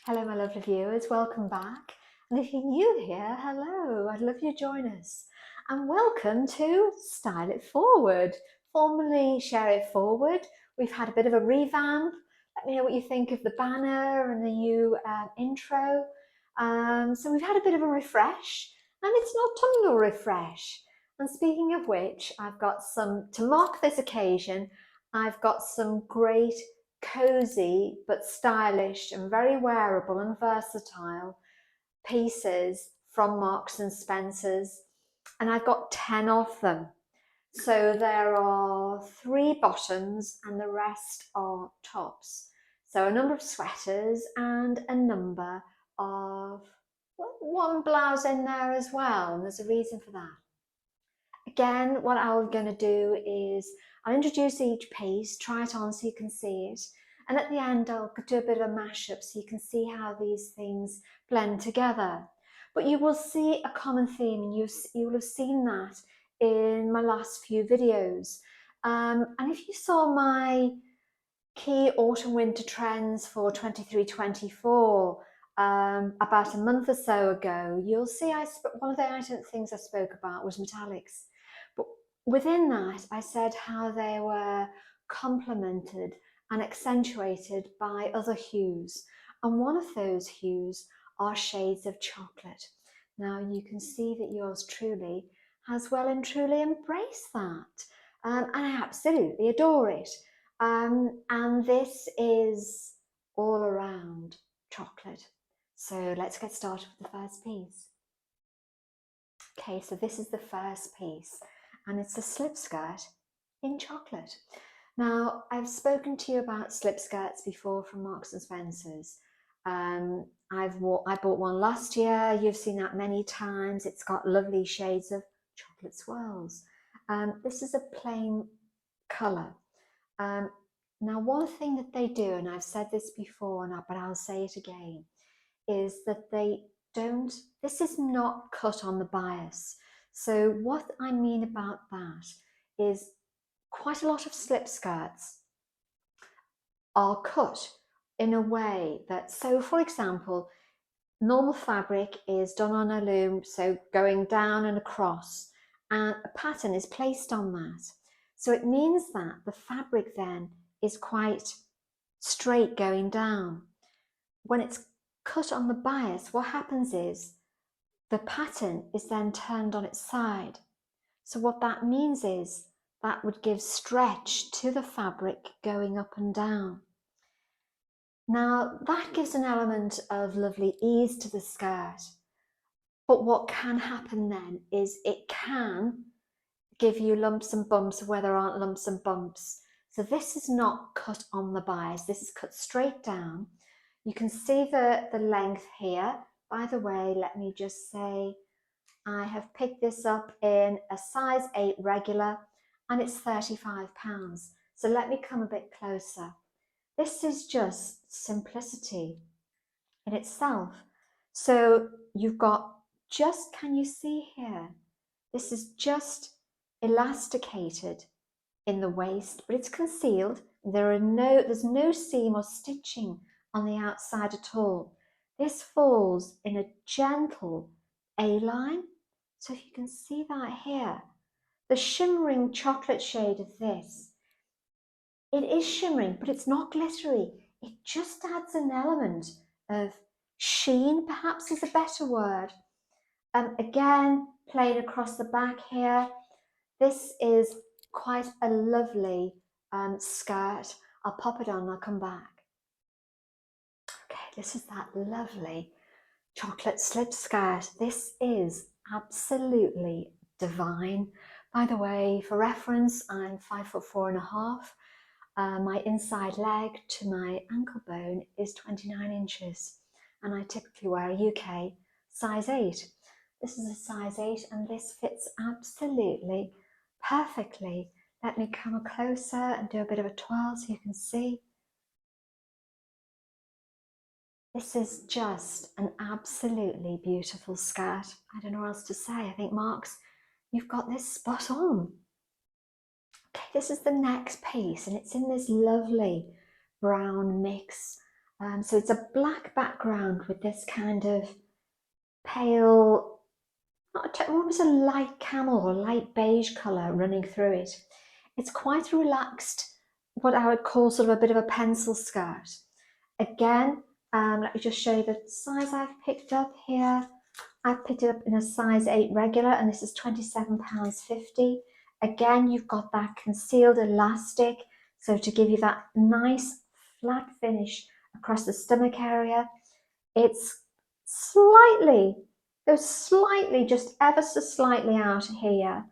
Hello, my lovely viewers, welcome back. And if you're new here, hello, I'd love you to join us. And welcome to Style It Forward, formerly Share It Forward. We've had a bit of a revamp. Let me know what you think of the banner and the new intro. So we've had a bit of a refresh, and it's an autumnal refresh. And speaking of which, I've got some, to mark this occasion, I've got some great cozy but stylish and very wearable and versatile pieces from Marks and Spencer's, and I've got 10 of them. So there are 3 bottoms and the rest are tops. So a number of sweaters and a number of, well, one blouse in there as well, and there's a reason for that. Again, what I'm going to do is I'll introduce each piece, try it on so you can see it, and at the end I'll do a bit of a mashup so you can see how these things blend together. But you will see a common theme, and you will have seen that in my last few videos. And if you saw my key autumn winter trends for 23-24 about a month or so ago, you'll see one of the things I spoke about was metallics. But within that, I said how they were complemented and accentuated by other hues. And one of those hues are shades of chocolate. Now you can see that yours truly has well and truly embraced that. And I absolutely adore it. And this is all around chocolate. So let's get started with the first piece. Okay, so this is the first piece, and it's a slip skirt in chocolate. Now, I've spoken to you about slip skirts before from Marks and Spencer's. I bought one last year. You've seen that many times. It's got lovely shades of chocolate swirls. This is a plain colour. Now, one thing that they do, and I've said this before, but I'll say it again, is that this is not cut on the bias. So what I mean about that is quite a lot of slip skirts are cut in a way that, so for example, normal fabric is done on a loom, so going down and across, and a pattern is placed on that. So it means that the fabric then is quite straight going down. When it's cut on the bias, what happens is the pattern is then turned on its side. So what that means is that would give stretch to the fabric going up and down. Now that gives an element of lovely ease to the skirt. But what can happen then is it can give you lumps and bumps where there aren't lumps and bumps. So this is not cut on the bias, this is cut straight down. You can see the length here. By the way, let me just say, I have picked this up in a size 8 regular, and it's £35. So let me come a bit closer. This is just simplicity in itself. So you've got just, can you see here? This is just elasticated in the waist, but it's concealed. There's no seam or stitching on the outside at all. This falls in a gentle A-line. So if you can see that here, the shimmering chocolate shade of this, it is shimmering, but it's not glittery. It just adds an element of sheen, perhaps is a better word. Again, plain across the back here. This is quite a lovely skirt. I'll pop it on, I'll come back. Okay, this is that lovely chocolate slip skirt. This is absolutely divine. By the way, for reference, I'm 5'4.5". My inside leg to my ankle bone is 29 inches, and I typically wear a UK size 8. This is a size 8, and this fits absolutely perfectly. Let me come closer and do a bit of a twirl so you can see. This is just an absolutely beautiful skirt. I don't know what else to say. I think, Marks, you've got this spot on. Okay, this is the next piece, and it's in this lovely brown mix. So it's a black background with this kind of pale, almost a light camel or light beige colour running through it. It's quite a relaxed, what I would call sort of a bit of a pencil skirt. Again, let me just show you the size I've picked up here. I've picked it up in a size 8 regular, and this is £27.50. Again, you've got that concealed elastic, so to give you that nice flat finish across the stomach area. It's goes slightly, just ever so slightly out here.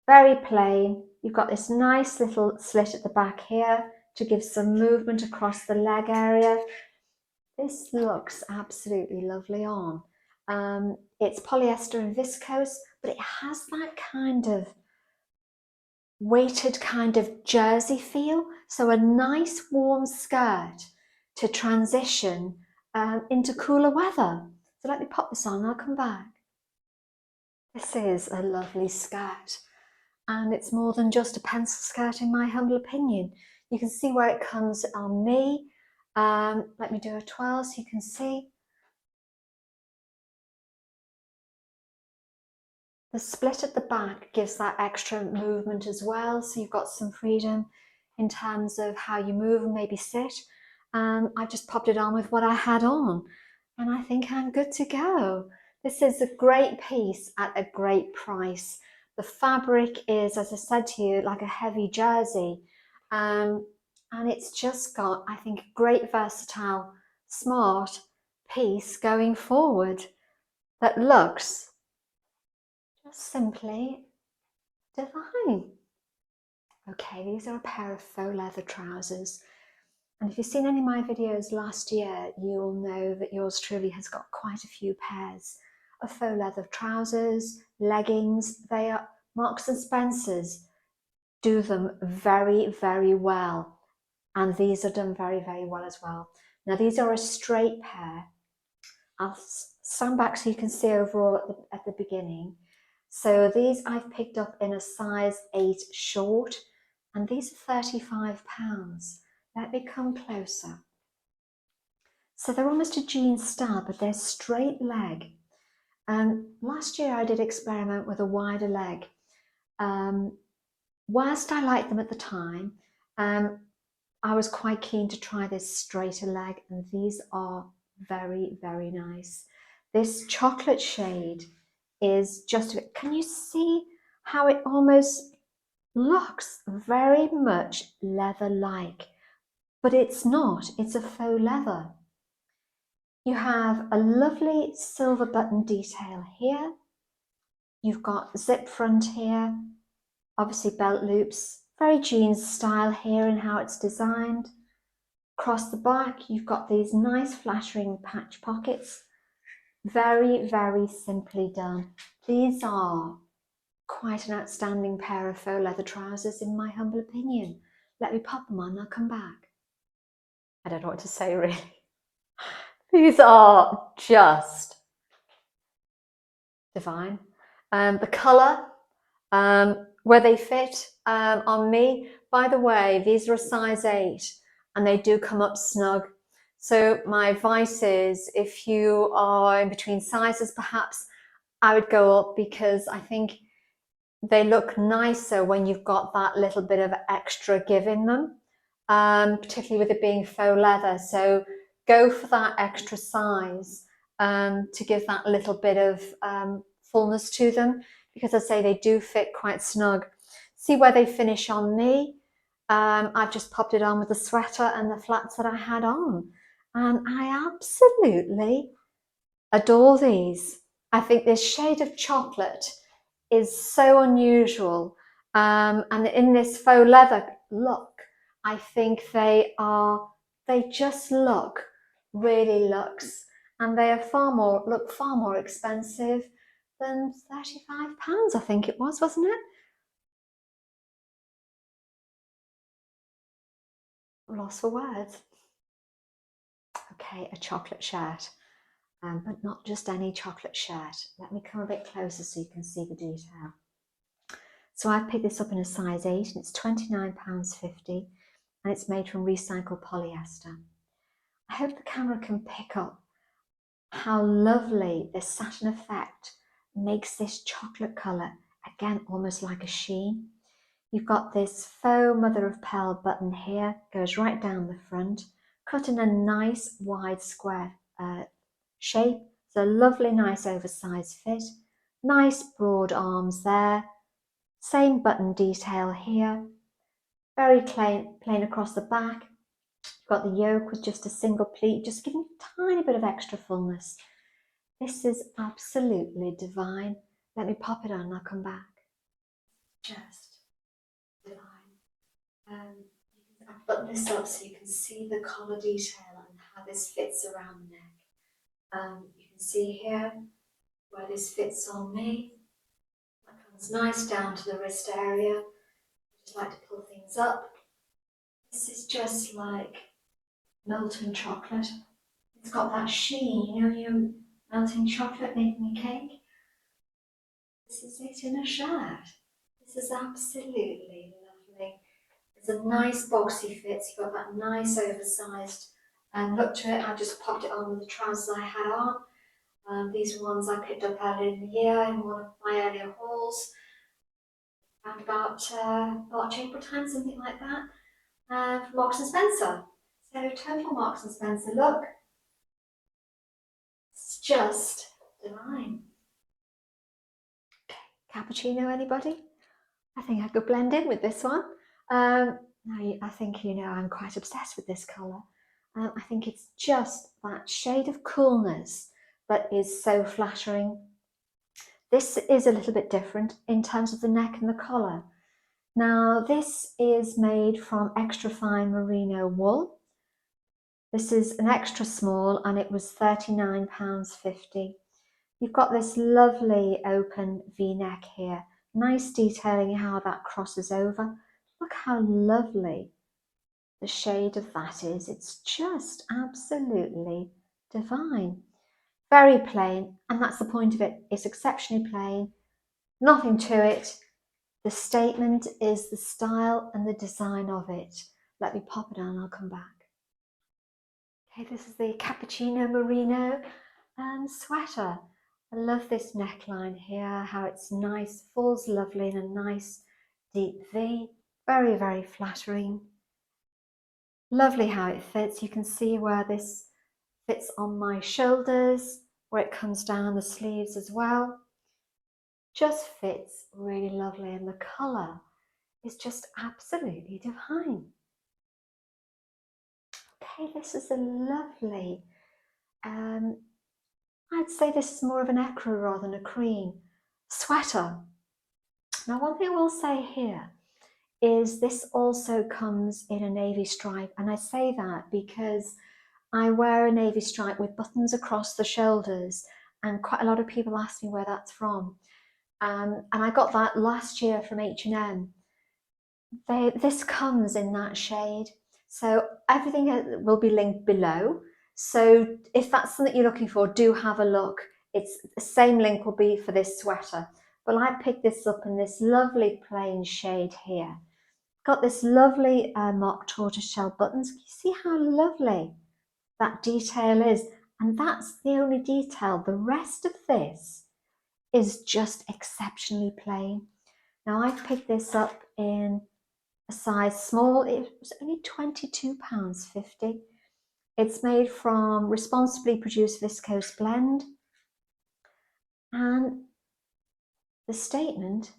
Very plain. You've got this nice little slit at the back here to give some movement across the leg area. This looks absolutely lovely on. It's polyester and viscose, but it has that kind of weighted kind of jersey feel. So a nice warm skirt to transition into cooler weather. So let me pop this on and I'll come back. This is a lovely skirt, and it's more than just a pencil skirt in my humble opinion. You can see where it comes on me. Let me do a twirl so you can see. The split at the back gives that extra movement as well, so you've got some freedom in terms of how you move and maybe sit. I just popped it on with what I had on, and I think I'm good to go. This is a great piece at a great price. The fabric is, as I said to you, like a heavy jersey, and it's just got, I think, a great versatile, smart piece going forward that looks just simply divine. Okay, these are a pair of faux leather trousers. And if you've seen any of my videos last year, you'll know that yours truly has got quite a few pairs of faux leather trousers, leggings. They are Marks and Spencer's do them very, very well. And these are done very, very well as well. Now these are a straight pair. I'll stand back so you can see overall at the beginning. So these I've picked up in a size 8 short, and these are £35. Let me come closer. So they're almost a jean style, but they're straight leg. Last year I did experiment with a wider leg. Whilst I liked them at the time, I was quite keen to try this straighter leg, and these are very, very nice. This chocolate shade is just, can you see how it almost looks very much leather-like? But it's not, it's a faux leather. You have a lovely silver button detail here. You've got zip front here, obviously belt loops, very jeans style here in how it's designed. Across the back, you've got these nice flattering patch pockets. Very, very simply done. These are quite an outstanding pair of faux leather trousers in my humble opinion. Let me pop them on and I'll come back. I don't know what to say really. These are just divine. The colour, where they fit on me. By the way, these are a size 8 and they do come up snug. So my advice is, if you are in between sizes, perhaps I would go up, because I think they look nicer when you've got that little bit of extra give in them, particularly with it being faux leather. So go for that extra size to give that little bit of fullness to them, because I say they do fit quite snug. See where they finish on me. I've just popped it on with the sweater and the flats that I had on, and I absolutely adore these. I think this shade of chocolate is so unusual, and in this faux leather look, I think they just look really luxe, and they are look far more expensive than £35, I think it was, wasn't it? Lost for words. Okay, a chocolate shirt, but not just any chocolate shirt. Let me come a bit closer so you can see the detail. So I've picked this up in a size 8 and it's £29.50, and it's made from recycled polyester. I hope the camera can pick up how lovely this satin effect makes this chocolate colour, again almost like a sheen. You've got this faux mother of pearl button here, goes right down the front, cut in a nice wide square shape. It's a lovely nice oversized fit, nice broad arms there, same button detail here, very plain across the back. You've got the yoke with just a single pleat, just giving a tiny bit of extra fullness. This is absolutely divine. Let me pop it on and I'll come back. Just divine. I'll button this up so you can see the collar detail and how this fits around the neck. You can see here where this fits on me. That comes nice down to the wrist area. I just like to pull things up. This is just like molten chocolate. It's got that sheen, you know, you're melting chocolate making a cake. This is it in a shirt. This is absolutely lovely. It's a nice boxy fit. You've got that nice oversized look to it. I just popped it on with the trousers I had on. These are ones I picked up earlier in the year in one of my earlier hauls, around about March, April time, something like that, from Marks and Spencer. So total Marks and Spencer look. It's just divine. Cappuccino, anybody? I think I could blend in with this one. I think, you know, I'm quite obsessed with this colour. I think it's just that shade of coolness that is so flattering. This is a little bit different in terms of the neck and the collar. Now, this is made from extra fine merino wool. This is an extra small and it was £39.50. You've got this lovely open V-neck here. Nice detailing how that crosses over. Look how lovely the shade of that is. It's just absolutely divine. Very plain, and that's the point of it. It's exceptionally plain, nothing to it. The statement is the style and the design of it. Let me pop it on, I'll come back. Okay, this is the Cappuccino Merino sweater. I love this neckline here, how it's nice, falls lovely in a nice deep V. Very, very flattering. Lovely how it fits. You can see where this fits on my shoulders, where it comes down the sleeves as well. Just fits really lovely, and the colour is just absolutely divine. Okay, this is a lovely, I'd say this is more of an ecru rather than a cream sweater. Now, one thing I will say here is this also comes in a navy stripe, and I say that because I wear a navy stripe with buttons across the shoulders, and quite a lot of people ask me where that's from. And I got that last year from H&M. This comes in that shade. So everything will be linked below. So if that's something you're looking for, do have a look. It's the same link will be for this sweater. But I picked this up in this lovely plain shade here. Got this lovely mock tortoiseshell buttons. You see how lovely that detail is? And that's the only detail. The rest of this is just exceptionally plain. Now I've picked this up in a size small. It was only £22.50. It's made from responsibly produced viscose blend, and the statement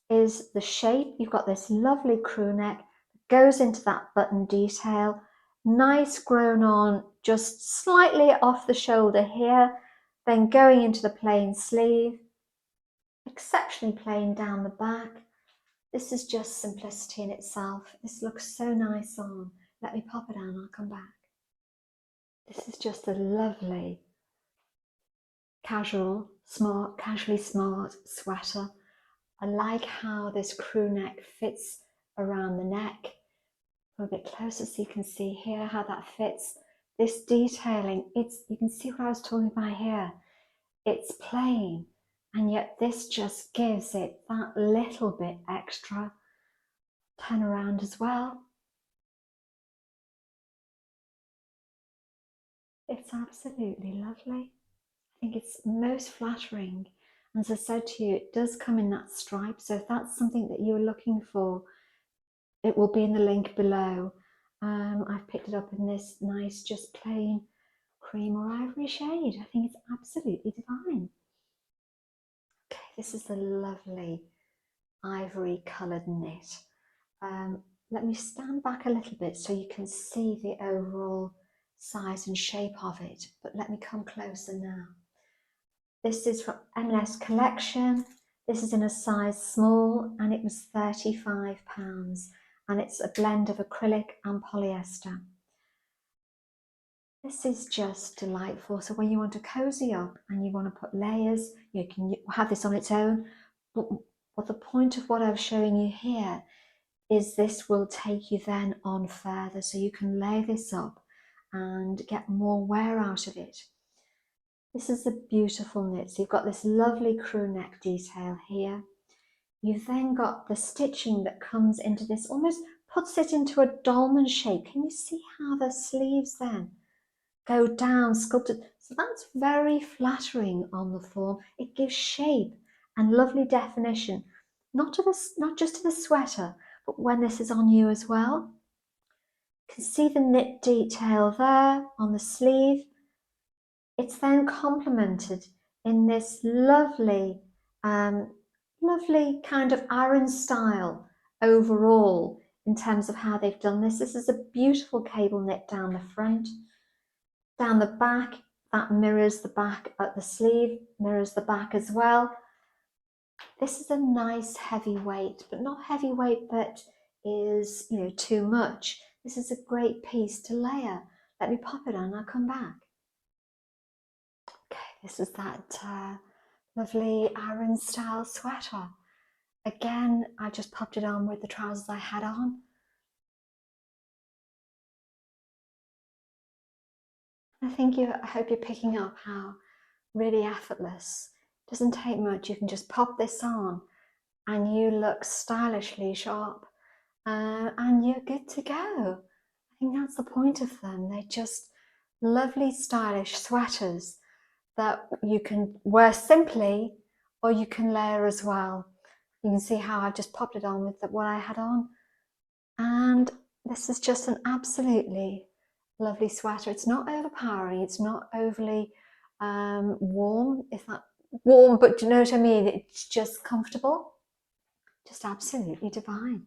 is the shape. You've got this lovely crew neck, goes into that button detail, nice grown on just slightly off the shoulder here, then going into the plain sleeve, exceptionally plain down the back. This is just simplicity in itself. This looks so nice on. Let me pop it on, I'll come back. This is just a lovely casually smart sweater. I like how this crew neck fits around the neck. A bit closer so you can see here how that fits. This detailing, you can see what I was talking about here. It's plain, and yet this just gives it that little bit extra. Turn around as well. It's absolutely lovely. I think it's most flattering. And as I said to you, it does come in that stripe. So if that's something that you're looking for, it will be in the link below. I've picked it up in this nice, just plain cream or ivory shade. I think it's absolutely divine. Okay, this is a lovely ivory coloured knit. Let me stand back a little bit so you can see the overall size and shape of it, but let me come closer now. This is from M&S Collection. This is in a size small and it was £35 and it's a blend of acrylic and polyester. This is just delightful. So when you want to cozy up and you want to put layers, you can have this on its own. But the point of what I'm showing you here is this will take you then on further. So you can lay this up and get more wear out of it. This is a beautiful knit. So you've got this lovely crew neck detail here. You've then got the stitching that comes into this, almost puts it into a dolman shape. Can you see how the sleeves then go down, sculpted? So that's very flattering on the form. It gives shape and lovely definition, not just to the sweater, but when this is on you as well. You can see the knit detail there on the sleeve. It's then complemented in this lovely, lovely kind of Aran style overall in terms of how they've done this. This is a beautiful cable knit down the front. Down the back, that mirrors the back at the sleeve, mirrors the back as well. This is a nice heavy weight, but not heavy weight that is, too much. This is a great piece to layer. Let me pop it on, I'll come back. Okay, this is that lovely Aran style sweater. Again, I just popped it on with the trousers I had on. I hope you're picking up how really effortless. It doesn't take much. You can just pop this on and you look stylishly sharp and you're good to go. I think that's the point of them. They're just lovely, stylish sweaters that you can wear simply or you can layer as well. You can see how I just popped it on with what I had on. And this is just an absolutely lovely sweater. It's not overpowering. It's not overly warm, warm, but do you know what I mean? It's just comfortable. Just absolutely divine.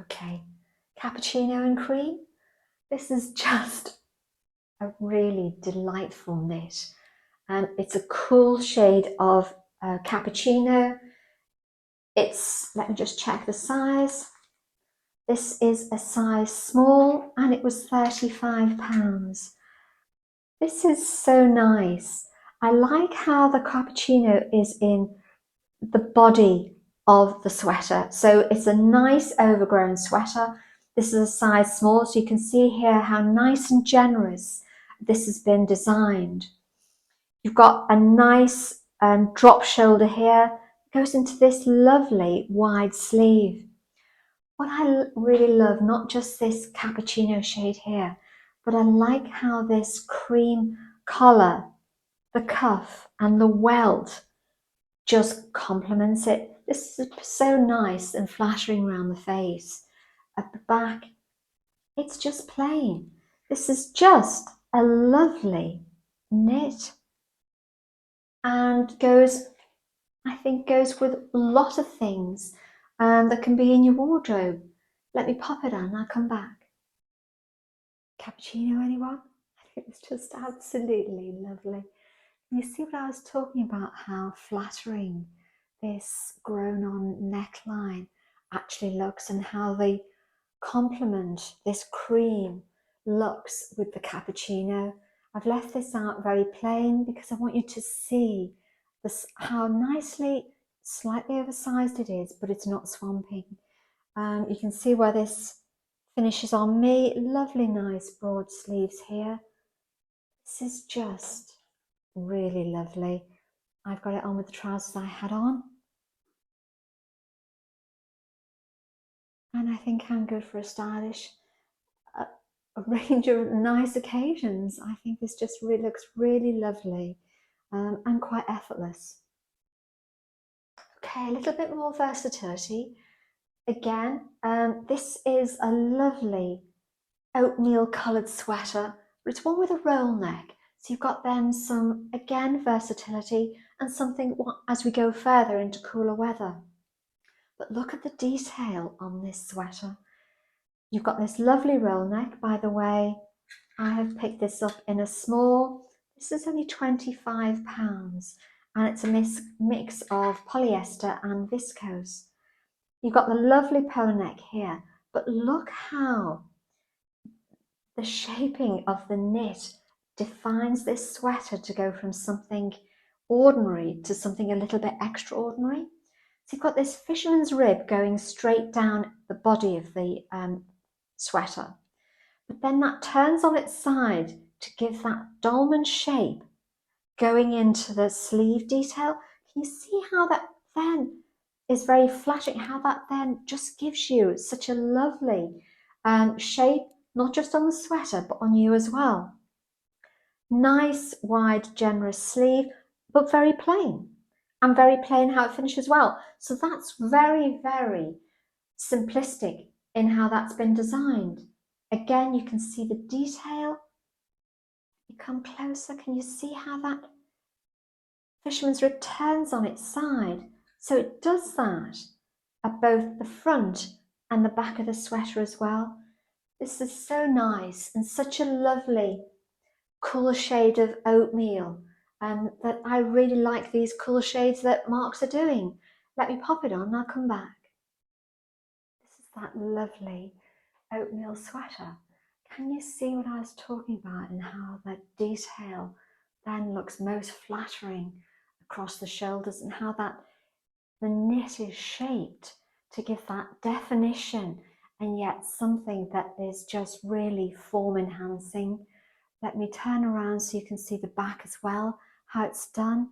Okay, cappuccino and cream. This is just a really delightful knit. And it's a cool shade of cappuccino. Let me just check the size. This is a size small and it was £35. This is so nice. I like how the cappuccino is in the body of the sweater. So it's a nice overgrown sweater. This is a size small, so you can see here how nice and generous this has been designed. You've got a nice drop shoulder here. It goes into this lovely wide sleeve. What I really love, not just this cappuccino shade here, but I like how this cream collar, the cuff and the welt just complements it. This is so nice and flattering around the face. At the back, it's just plain. This is just a lovely knit and I think goes with a lot of things that can be in your wardrobe. Let me pop it on, I'll come back. Cappuccino, anyone? I think it's just absolutely lovely. You see what I was talking about, how flattering this grown on neckline actually looks and how they complement this cream looks with the cappuccino. I've left this out very plain because I want you to see this, how nicely, slightly oversized it is, but it's not swamping. You can see where this finishes on me. Lovely, nice broad sleeves here. This is just really lovely. I've got it on with the trousers I had on. And I think I'm good for a stylish a range of nice occasions. I think this just really looks really lovely and quite effortless. Okay, a little bit more versatility. Again, this is a lovely oatmeal coloured sweater, but it's one with a roll neck. So you've got then some, again, versatility and something as we go further into cooler weather. But look at the detail on this sweater. You've got this lovely roll neck. By the way, I have picked this up in a small. This is only £25 and it's a mix of polyester and viscose. You've got the lovely polo neck here, but look how the shaping of the knit defines this sweater to go from something ordinary to something a little bit extraordinary. So you've got this fisherman's rib going straight down the body of the sweater, but then that turns on its side to give that dolman shape going into the sleeve detail. Can you see how that then is very flattering, how that then just gives you such a lovely shape, not just on the sweater, but on you as well. Nice, wide, generous sleeve, but very plain. And very plain how it finishes well. So that's very, very simplistic in how that's been designed. Again, you can see the detail. You come closer, can you see how that fisherman's rib turns on its side? So it does that at both the front and the back of the sweater as well. This is so nice and such a lovely cool shade of oatmeal, that I really like these cool shades that Marks are doing. Let me pop it on and I'll come back. This is that lovely oatmeal sweater. Can you see what I was talking about and how that detail then looks most flattering across the shoulders, and how that the knit is shaped to give that definition and yet something that is just really form enhancing. Let me turn around so you can see the back as well, how it's done.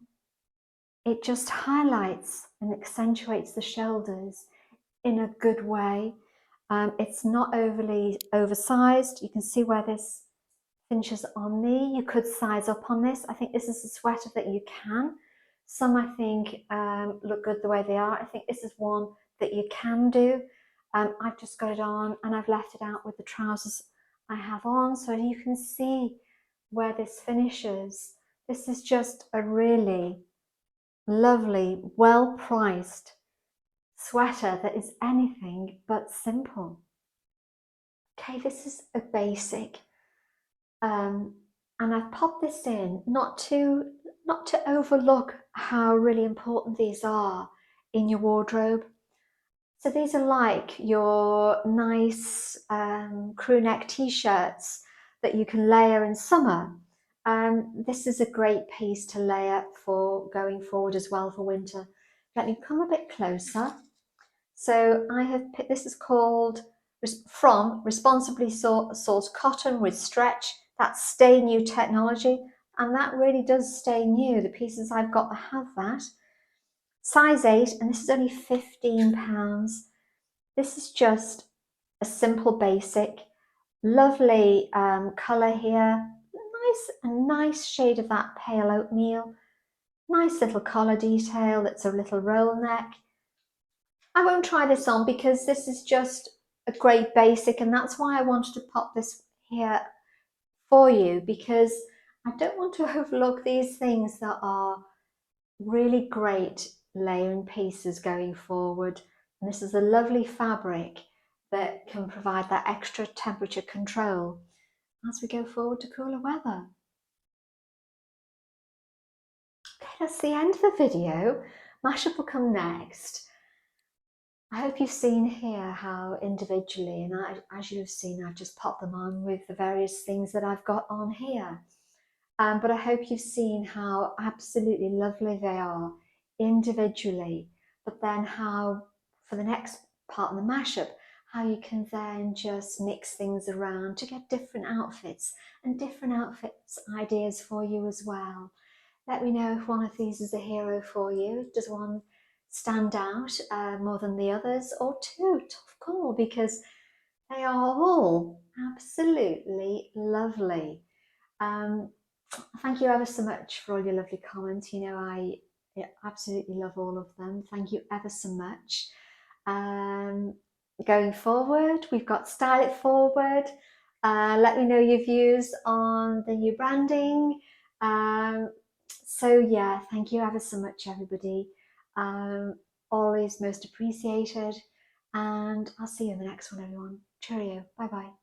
It just highlights and accentuates the shoulders in a good way. It's not overly oversized. You can see where this finishes on me. You could size up on this. I think this is a sweater that you can. Some I think look good the way they are. I think this is one that you can do. I've just got it on and I've left it out with the trousers I have on, so you can see where this finishes. This is just a really lovely, well-priced sweater that is anything but simple. Okay, this is a basic, and I've popped this in not to overlook how really important these are in your wardrobe. So these are like your nice crew neck t-shirts that you can layer in summer. This is a great piece to layer for going forward as well for winter. Let me come a bit closer. So I have picked, this is called from Responsibly Sourced Cotton with Stretch. That's Stay New technology, and that really does stay new. The pieces I've got have that. Size 8, and this is only £15. This is just a simple basic, lovely colour here. A nice shade of that pale oatmeal. Nice little collar detail. That's a little roll neck. I won't try this on because this is just a great basic, and that's why I wanted to pop this here for you, because I don't want to overlook these things that are really great layering pieces going forward. And this is a lovely fabric that can provide that extra temperature control as we go forward to cooler weather. Okay, that's the end of the video. Mashup will come next. I hope you've seen here how individually, and as you've seen, I've just popped them on with the various things that I've got on here. But I hope you've seen how absolutely lovely they are individually, but then how for the next part in the mashup, how you can then just mix things around to get different outfits and different outfits ideas for you as well. Let me know if one of these is a hero for you. Does one stand out more than the others, or two? Tough call, because they are all Absolutely lovely. Um, Thank you ever so much for all your lovely comments. I absolutely love all of them. Thank you ever so much. Um, Going forward, we've got Style It Forward. Let me know your views on the new branding. So yeah, thank you ever so much, everybody. Um, Always most appreciated. And I'll see you in the next one, everyone. Cheerio. Bye bye.